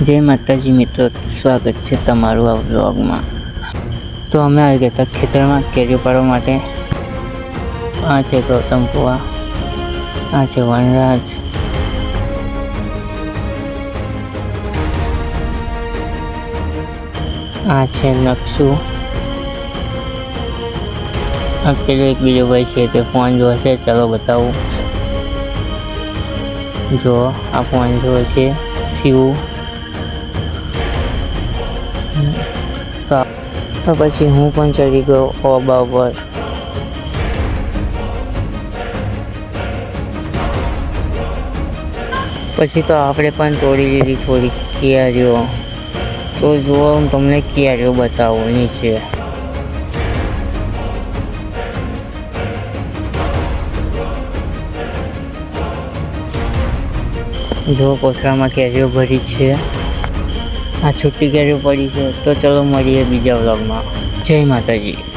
જય માતાજી મિત્રો, સ્વાગત છે તમારું આ વ્લોગમાં। તો અમે આવી ગયા હતા ખેતરમાં કેરીઓ પાડવા માટે। આ છે ગૌતમ પુઆ, આ છે વનરાજ, આ છે નકશુ, આ પેલો એક બીજો ભાઈ છે તે ફોન જોશે, ચાલો બતાવું। જો આ ફોન જોવે છે શિવ। તો પછી હું પણ ચડી ગયો ઓબા પર। પછી તો આપણે પણ તોડી લીધી થોડી કેરીઓ। તો જુઓ હું તમને કેરીઓ બતાવું નીચે। જો કોથળામાં કેરીઓ ભરી છે, આ છૂટી કેરીઓ પડી છે। તો ચલો મળીએ બીજા વ્લોગમાં। જય માતાજી।